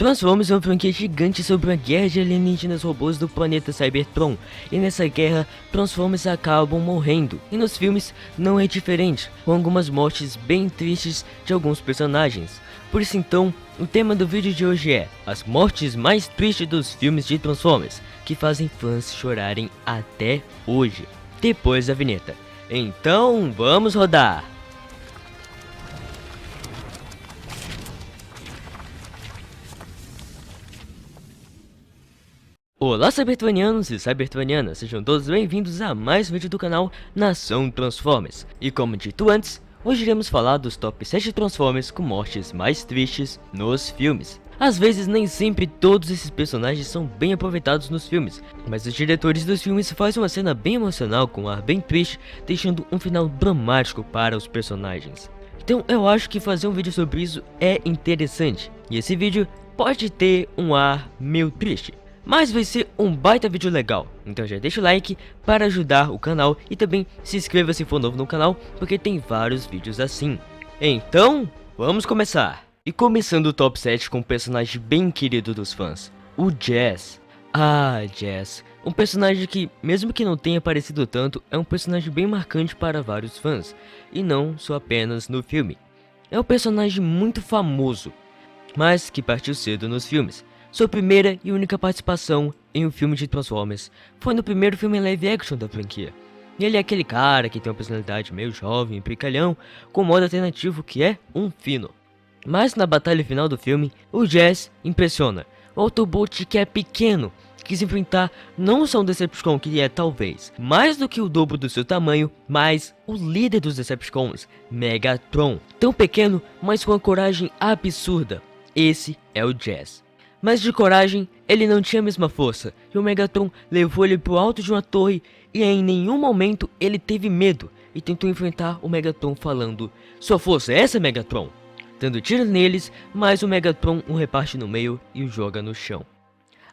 Transformers é uma franquia gigante sobre uma guerra de alienígenas robôs do planeta Cybertron, e nessa guerra, Transformers acabam morrendo, e nos filmes não é diferente, com algumas mortes bem tristes de alguns personagens. Por isso então, o tema do vídeo de hoje é as mortes mais tristes dos filmes de Transformers, que fazem fãs chorarem até hoje. Depois da vinheta. Então, vamos rodar! Olá cybertronianos e cybertronianas, sejam todos bem-vindos a mais um vídeo do canal Nação Transformers. E como dito antes, hoje iremos falar dos top 7 Transformers com mortes mais tristes nos filmes. Às vezes nem sempre todos esses personagens são bem aproveitados nos filmes, mas os diretores dos filmes fazem uma cena bem emocional com um ar bem triste, deixando um final dramático para os personagens. Então eu acho que fazer um vídeo sobre isso é interessante, e esse vídeo pode ter um ar meio triste, mas vai ser um baita vídeo legal, então já deixa o like para ajudar o canal e também se inscreva se for novo no canal, porque tem vários vídeos assim. Então, vamos começar! E começando o top 7 com um personagem bem querido dos fãs, o Jazz. Jazz, um personagem que, mesmo que não tenha aparecido tanto, é um personagem bem marcante para vários fãs, e não só apenas no filme. É um personagem muito famoso, mas que partiu cedo nos filmes. Sua primeira e única participação em um filme de Transformers foi no primeiro filme live action da franquia. E ele é aquele cara que tem uma personalidade meio jovem e brincalhão, com modo alternativo que é um fino. Mas na batalha final do filme, o Jazz impressiona. O Autobot, que é pequeno, quis enfrentar não só um Decepticon que é talvez mais do que o dobro do seu tamanho, mas o líder dos Decepticons, Megatron. Tão pequeno, mas com a coragem absurda. Esse é o Jazz. Mas de coragem, ele não tinha a mesma força, e o Megatron levou ele pro alto de uma torre, e em nenhum momento ele teve medo, e tentou enfrentar o Megatron falando: "Sua força é essa, Megatron?", dando tiro neles, mas o Megatron o reparte no meio e o joga no chão.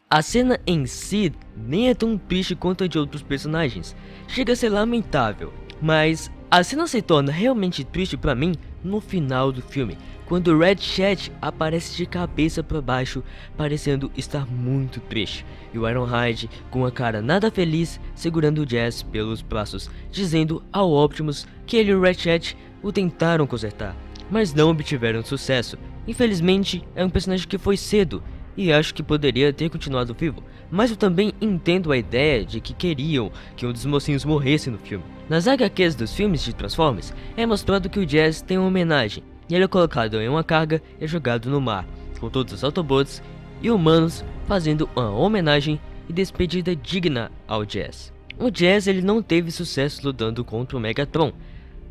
A cena em si nem é tão triste quanto a de outros personagens, chega a ser lamentável, mas a cena se torna realmente triste pra mim no final do filme, quando o Red Chat aparece de cabeça para baixo, parecendo estar muito triste, e o Ironhide com a cara nada feliz, segurando o Jazz pelos braços, dizendo ao Optimus que ele e o Red Chat o tentaram consertar, mas não obtiveram sucesso. Infelizmente, é um personagem que foi cedo, e acho que poderia ter continuado vivo, mas eu também entendo a ideia de que queriam que um dos mocinhos morresse no filme. Nas HQs dos filmes de Transformers, é mostrado que o Jazz tem uma homenagem, e ele é colocado em uma carga e é jogado no mar, com todos os Autobots e humanos fazendo uma homenagem e despedida digna ao Jazz. O Jazz ele não teve sucesso lutando contra o Megatron,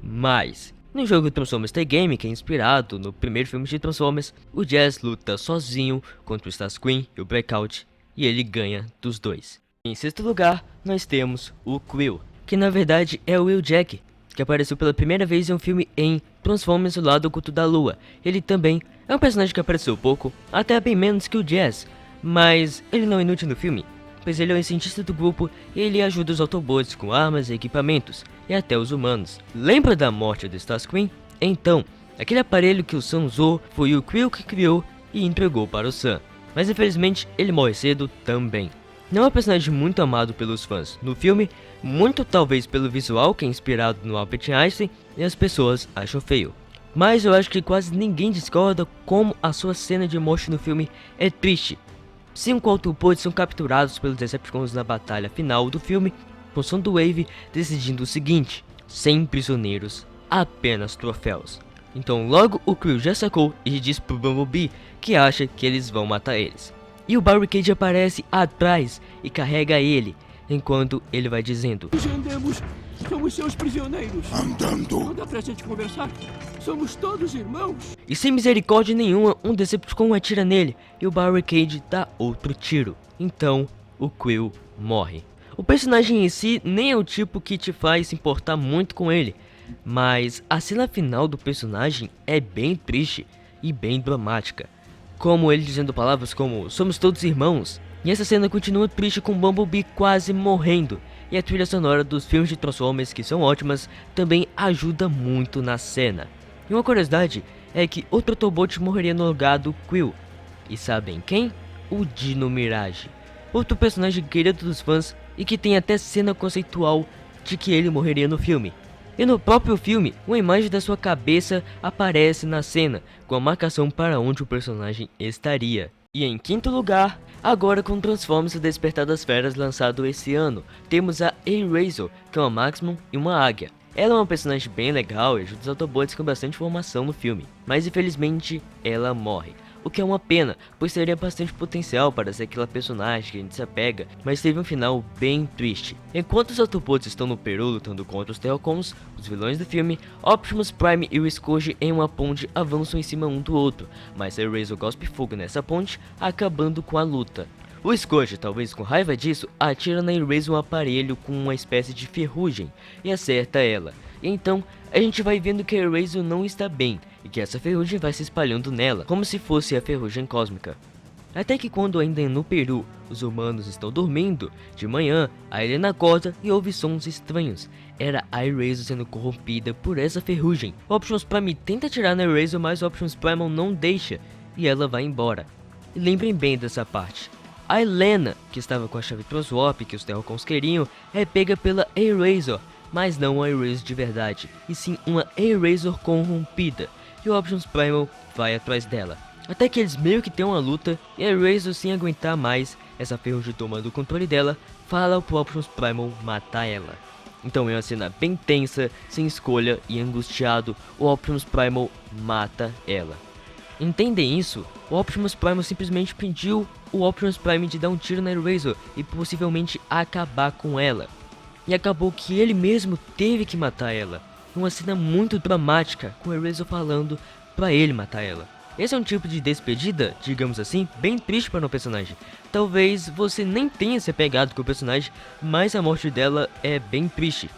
mas no jogo Transformers The Game, que é inspirado no primeiro filme de Transformers, o Jazz luta sozinho contra o Starscream e o Blackout, e ele ganha dos dois. Em sexto lugar, nós temos o Quill, que na verdade é o Wheeljack, que apareceu pela primeira vez em um filme em Transformers: O Lado Oculto da Lua. Ele também é um personagem que apareceu pouco, até bem menos que o Jazz, mas ele não é inútil no filme, pois ele é um cientista do grupo e ele ajuda os Autobots com armas e equipamentos, e até os humanos. Lembra da morte do Starscream? Então, aquele aparelho que o Sam usou foi o Quill que criou e entregou para o Sam, mas infelizmente ele morre cedo também. Não é um personagem muito amado pelos fãs no filme, muito talvez pelo visual que é inspirado no Albert Einstein e as pessoas acham feio. Mas eu acho que quase ninguém discorda como a sua cena de morte no filme é triste. 5 Autobots são capturados pelos Decepticons na batalha final do filme, com Soundwave decidindo o seguinte: 100 prisioneiros, apenas troféus. Então logo o Quill já sacou e diz pro Bumblebee que acha que eles vão matar eles. E o Barricade aparece atrás e carrega ele, enquanto ele vai dizendo: Entendemos, somos seus prisioneiros. Andando. Não dá pra gente conversar? Somos todos irmãos. E sem misericórdia nenhuma, um Decepticon atira nele e o Barricade dá outro tiro. Então, o Quill morre. O personagem em si nem é o tipo que te faz se importar muito com ele, mas a cena final do personagem é bem triste e bem dramática, como ele dizendo palavras como "somos todos irmãos", e essa cena continua triste com Bumblebee quase morrendo, e a trilha sonora dos filmes de Transformers, que são ótimas, também ajuda muito na cena. E uma curiosidade é que outro Autobot morreria no lugar do Quill, E sabem quem? O Dino Mirage, outro personagem querido dos fãs e que tem até cena conceitual de que ele morreria no filme. E no próprio filme, uma imagem da sua cabeça aparece na cena, com a marcação para onde o personagem estaria. E em quinto lugar, agora com Transformers: O Despertar das Feras lançado esse ano, temos a Airazor, que é uma Maximum e uma águia. Ela é uma personagem bem legal e ajuda os Autobots com bastante informação no filme, mas infelizmente ela morre. O que é uma pena, pois teria bastante potencial para ser aquela personagem que a gente se apega, mas teve um final bem triste. Enquanto os Autobots estão no Peru lutando contra os Terracons, os vilões do filme, Optimus Prime e o Scourge em uma ponte avançam em cima um do outro, mas a Airazor cospe fogo nessa ponte, acabando com a luta. O Scourge, talvez com raiva disso, atira na Airazor um aparelho com uma espécie de ferrugem e acerta ela. E então, a gente vai vendo que a Airazor não está bem e que essa ferrugem vai se espalhando nela, como se fosse a ferrugem cósmica. Até que quando ainda no Peru, os humanos estão dormindo, de manhã, a Helena acorda e ouve sons estranhos. Era a Airazor sendo corrompida por essa ferrugem. O Optimus Prime tenta atirar na Airazor, mas o Optimus Prime não deixa e ela vai embora. E lembrem bem dessa parte. A Helena, que estava com a chave Transwarp que os Terracons queriam, é pega pela Airazor, mas não uma Airazor de verdade, e sim uma Airazor corrompida, e o Optimus Primal vai atrás dela. Até que eles meio que têm uma luta, e a Airazor, sem aguentar mais essa ferrugem tomando o controle dela, fala pro Optimus Primal matar ela. Então é uma cena bem tensa, sem escolha e angustiado, o Optimus Primal mata ela. Entendem isso? O Optimus Primal simplesmente pediu o Optimus Prime de dar um tiro na Airazor e possivelmente acabar com ela. E acabou que ele mesmo teve que matar ela. Uma cena muito dramática, com a Airazor falando pra ele matar ela. Esse é um tipo de despedida, digamos assim, bem triste para um personagem. Talvez você nem tenha se apegado com o personagem, mas a morte dela é bem triste.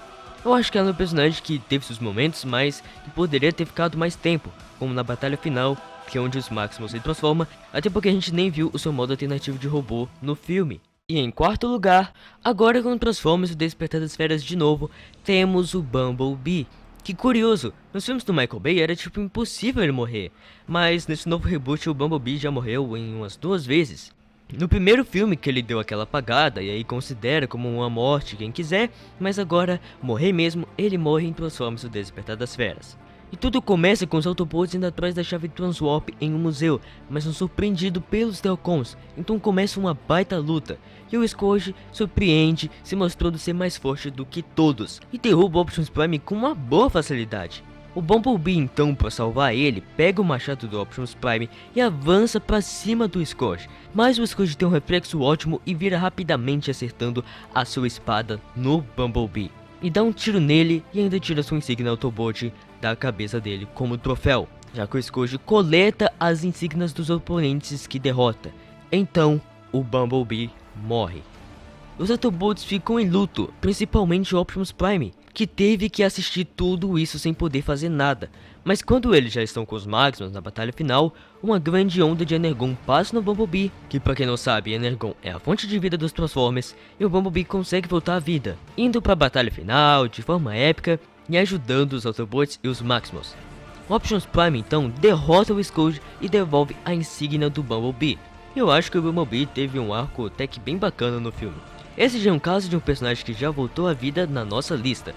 Eu acho que ela é um personagem que teve seus momentos, mas que poderia ter ficado mais tempo, como na batalha final, que é onde os Maximus se transforma, até porque a gente nem viu o seu modo alternativo de robô no filme. E em quarto lugar, agora com Transformers: O Despertar das Feras de novo, temos o Bumblebee. Que curioso, nos filmes do Michael Bay era tipo impossível ele morrer, mas nesse novo reboot o Bumblebee já morreu em umas 2 vezes. No primeiro filme que ele deu aquela apagada e aí considera como uma morte quem quiser, mas agora, morrer mesmo, ele morre em Transformers: O Despertar das Feras. E tudo começa com os Autobots indo atrás da chave Transwarp em um museu, mas são surpreendidos pelos Terracons, então começa uma baita luta. E o Scourge surpreende, se mostrando ser mais forte do que todos, e derruba o Optimus Prime com uma boa facilidade. O Bumblebee então, para salvar ele, pega o machado do Optimus Prime e avança para cima do Scourge, mas o Scourge tem um reflexo ótimo e vira rapidamente acertando a sua espada no Bumblebee. E dá um tiro nele e ainda tira sua insígnia Autobot da cabeça dele como troféu, já que o Scourge coleta as insígnias dos oponentes que derrota. Então, o Bumblebee morre. Os Autobots ficam em luto, principalmente o Optimus Prime, que teve que assistir tudo isso sem poder fazer nada. Mas quando eles já estão com os Maximus na batalha final, uma grande onda de Energon passa no Bumblebee, que pra quem não sabe, Energon é a fonte de vida dos Transformers, e o Bumblebee consegue voltar à vida, indo pra batalha final de forma épica e ajudando os Autobots e os Maximus. O Optimus Prime então derrota o Scourge e devolve a insígnia do Bumblebee. Eu acho que o Bumblebee teve um arco até que bem bacana no filme. Esse já é um caso de um personagem que já voltou à vida na nossa lista.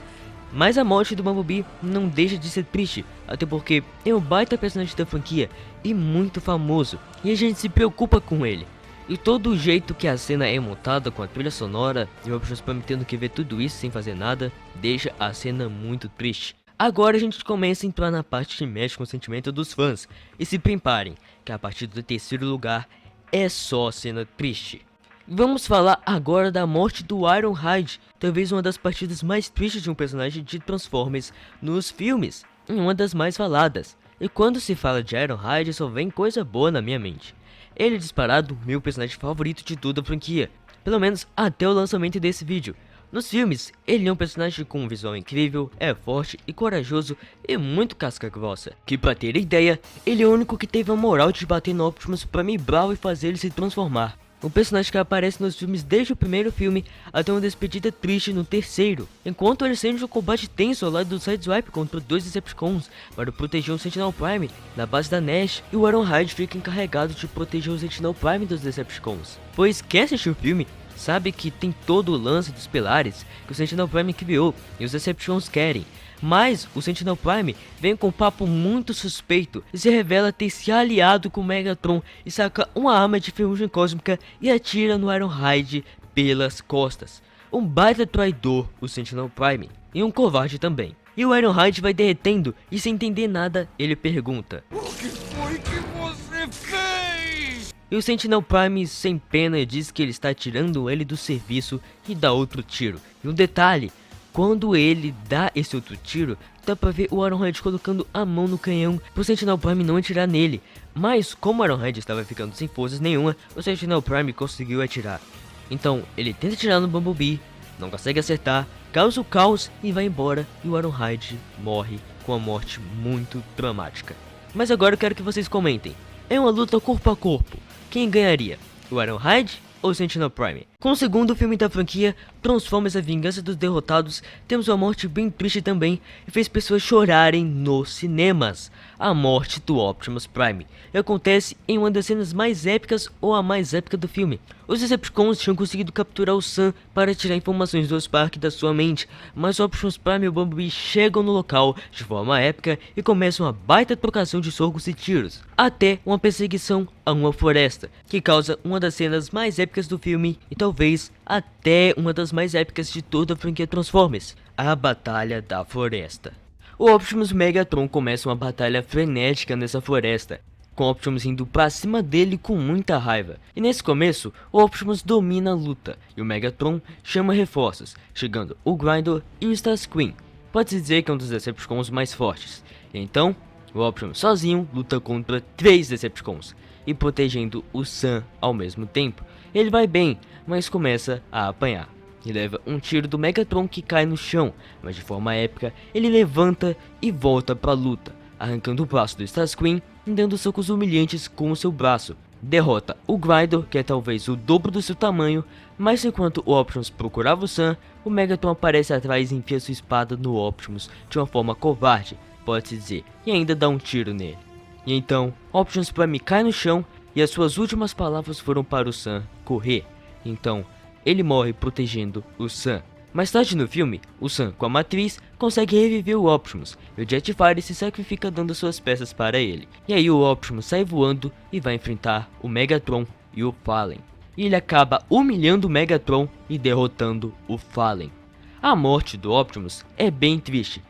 Mas a morte do Bumblebee não deixa de ser triste, até porque é um baita personagem da franquia e muito famoso, e a gente se preocupa com ele. E todo o jeito que a cena é montada com a trilha sonora e o Optimus Prime tendo que ver tudo isso sem fazer nada, deixa a cena muito triste. Agora a gente começa a entrar na parte que mexe com o sentimento dos fãs, e se preparem, que a partir do terceiro lugar é só cena triste. Vamos falar agora da morte do Ironhide, talvez uma das partidas mais tristes de um personagem de Transformers nos filmes, e uma das mais faladas. E quando se fala de Ironhide só vem coisa boa na minha mente. Ele é disparado meu personagem favorito de toda a franquia, pelo menos até o lançamento desse vídeo. Nos filmes, ele é um personagem com um visual incrível, é forte e corajoso e muito casca grossa. Que pra ter ideia, ele é o único que teve a moral de bater no Optimus Prime Brawl e fazer ele se transformar. um personagem que aparece nos filmes desde o primeiro filme até uma despedida triste no terceiro. Enquanto ele sente um combate tenso ao lado do Sideswipe contra 2 Decepticons para proteger o Sentinel Prime na base da Nash, e o Ironhide fica encarregado de proteger o Sentinel Prime dos Decepticons. Pois quem assistiu o filme sabe que tem todo o lance dos pilares que o Sentinel Prime criou e os Decepticons querem. Mas o Sentinel Prime vem com um papo muito suspeito e se revela ter se aliado com o Megatron e saca uma arma de ferrugem cósmica e atira no Ironhide pelas costas. Um baita traidor, o Sentinel Prime, e um covarde também. E o Ironhide vai derretendo e sem entender nada, ele pergunta: O que foi que você fez? E o Sentinel Prime sem pena diz que ele está tirando ele do serviço e dá outro tiro. E um detalhe: quando ele dá esse outro tiro, dá pra ver o Ironhide colocando a mão no canhão pro Sentinel Prime não atirar nele. Mas como o Ironhide estava ficando sem forças nenhuma, o Sentinel Prime conseguiu atirar. Então ele tenta atirar no Bumblebee, não consegue acertar, causa o caos e vai embora, e o Ironhide morre com uma morte muito dramática. Mas agora eu quero que vocês comentem: é uma luta corpo a corpo, quem ganharia? O Ironhide ou o Sentinel Prime? Com o segundo filme da franquia, Transformers: A Vingança dos Derrotados, temos uma morte bem triste também e fez pessoas chorarem nos cinemas. A morte do Optimus Prime acontece em uma das cenas mais épicas ou a mais épica do filme. Os Decepticons tinham conseguido capturar o Sam para tirar informações do Spark da sua mente, mas o Optimus Prime e o Bumblebee chegam no local de forma épica e começam uma baita trocação de socos e tiros, até uma perseguição a uma floresta, que causa uma das cenas mais épicas do filme e talvez até uma das mais épicas de toda a franquia Transformers: a Batalha da Floresta. O Optimus e o Megatron começam uma batalha frenética nessa floresta, com o Optimus indo pra cima dele com muita raiva. E nesse começo, o Optimus domina a luta e o Megatron chama reforços, chegando o Grindor e o Starscream. Pode-se dizer que é um dos Decepticons mais fortes. E então, o Optimus sozinho luta contra 3 Decepticons e protegendo o Sam ao mesmo tempo. Ele vai bem, mas começa a apanhar e leva um tiro do Megatron que cai no chão, mas de forma épica ele levanta e volta pra luta, arrancando o braço do Starscream e dando socos humilhantes com o seu braço. Derrota o Grindor, que é talvez o dobro do seu tamanho, mas enquanto o Optimus procurava o Sam, o Megatron aparece atrás e enfia sua espada no Optimus de uma forma covarde, pode-se dizer, e ainda dá um tiro nele. E então, Optimus Prime cai no chão e as suas últimas palavras foram para o Sam correr. Então, ele morre protegendo o Sam. Mais tarde no filme, o Sam com a Matriz consegue reviver o Optimus e o Jetfire se sacrifica dando suas peças para ele. E aí o Optimus sai voando e vai enfrentar o Megatron e o Fallen. E ele acaba humilhando o Megatron e derrotando o Fallen. A morte do Optimus é bem triste.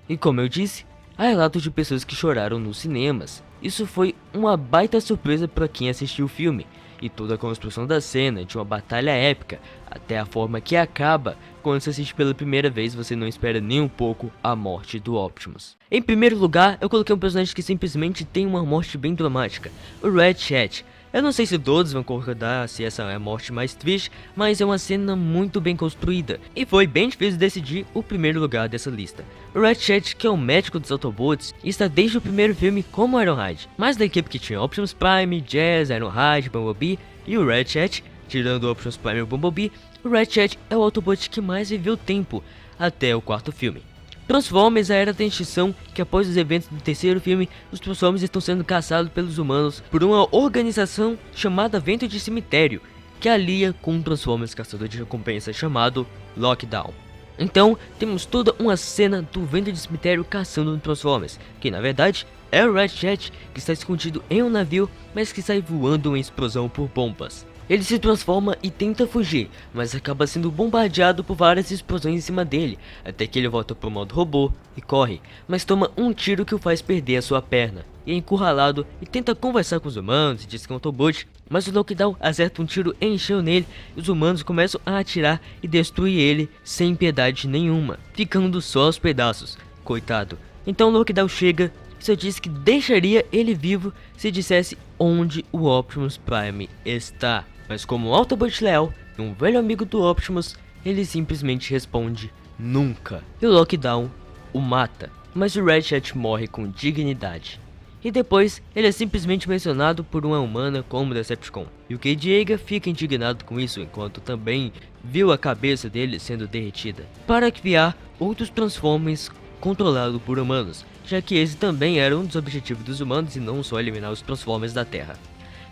E como eu disse, há relatos de pessoas que choraram nos cinemas. Isso foi uma baita surpresa para quem assistiu o filme. E toda a construção da cena, de uma batalha épica, até a forma que acaba, quando você assiste pela primeira vez você não espera nem um pouco a morte do Optimus. Em primeiro lugar, eu coloquei um personagem que simplesmente tem uma morte bem dramática, o Red Chat. Eu não sei se todos vão concordar se essa é a morte mais triste, mas é uma cena muito bem construída, e foi bem difícil decidir o primeiro lugar dessa lista. O Red Chat, que é o médico dos Autobots, está desde o primeiro filme como Ironhide, mas da equipe que tinha Optimus Prime, Jazz, Ironhide, Bumblebee e o Red Chat, tirando o Optimus Prime e o Bumblebee, o Red Chat é o Autobot que mais viveu tempo, até o quarto filme. Transformers: A Era da Extinção, que após os eventos do terceiro filme, os Transformers estão sendo caçados pelos humanos por uma organização chamada Vento de Cemitério, que alia com um Transformers caçador de recompensa chamado Lockdown. Então, temos toda uma cena do Vento de Cemitério caçando um Transformers, que na verdade é o Red Chat, que está escondido em um navio, mas que sai voando em explosão por bombas. Ele se transforma e tenta fugir, mas acaba sendo bombardeado por várias explosões em cima dele, até que ele volta pro modo robô e corre, mas toma um tiro que o faz perder a sua perna. E é encurralado e tenta conversar com os humanos e diz que é um Autobot, mas o Lockdown acerta um tiro em cheio nele e os humanos começam a atirar e destruir ele sem piedade nenhuma, ficando só aos pedaços, coitado. Então o Lockdown chega e só diz que deixaria ele vivo se dissesse onde o Optimus Prime está. Mas como um Autobot leal e um velho amigo do Optimus, ele simplesmente responde nunca. E o Lockdown o mata, mas o Red Chat morre com dignidade. e depois ele é simplesmente mencionado por uma humana como Decepticon. E o Cade Yeager fica indignado com isso, enquanto também viu a cabeça dele sendo derretida, para criar outros Transformers controlados por humanos, já que esse também era um dos objetivos dos humanos e não só eliminar os Transformers da Terra.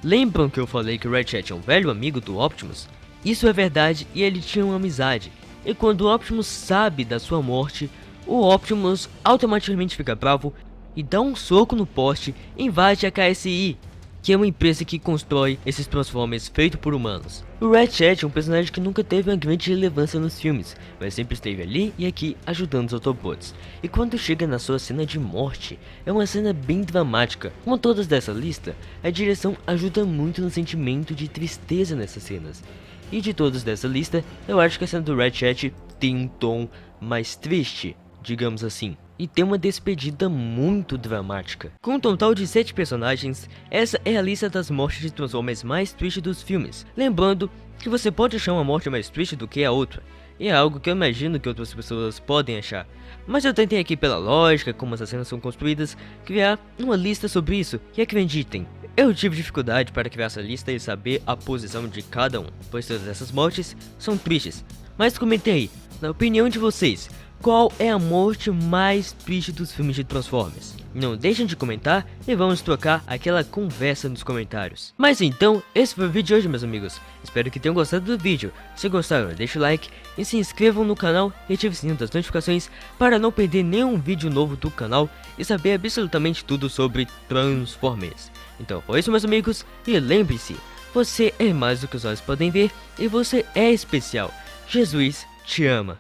Lembram que eu falei que o Ratchet é um velho amigo do Optimus? Isso é verdade e ele tinha uma amizade, e quando o Optimus sabe da sua morte, o Optimus automaticamente fica bravo e dá um soco no poste e invade a KSI, que é uma empresa que constrói esses Transformers feitos por humanos. O Ratchet é um personagem que nunca teve uma grande relevância nos filmes, mas sempre esteve ali e aqui ajudando os Autobots. E quando chega na sua cena de morte, é uma cena bem dramática. Como todas dessa lista, a direção ajuda muito no sentimento de tristeza nessas cenas. E de todas dessa lista, eu acho que a cena do Ratchet tem um tom mais triste, digamos assim, e tem uma despedida muito dramática. Com um total de 7 personagens, essa é a lista das mortes de Transformers mais tristes dos filmes. Lembrando que você pode achar uma morte mais triste do que a outra, e é algo que eu imagino que outras pessoas podem achar. Mas eu tentei aqui pela lógica, como essas cenas são construídas, criar uma lista sobre isso, e acreditem, eu tive dificuldade para criar essa lista e saber a posição de cada um, pois todas essas mortes são tristes. Mas comentei aí, na opinião de vocês, qual é a morte mais triste dos filmes de Transformers? Não deixem de comentar e vamos trocar aquela conversa nos comentários. Mas então, esse foi o vídeo de hoje, meus amigos. Espero que tenham gostado do vídeo. Se gostaram, deixe o like e se inscrevam no canal e ative o sininho das notificações para não perder nenhum vídeo novo do canal e saber absolutamente tudo sobre Transformers. Então foi isso, meus amigos, e lembre-se, você é mais do que os olhos podem ver e você é especial. Jesus te ama.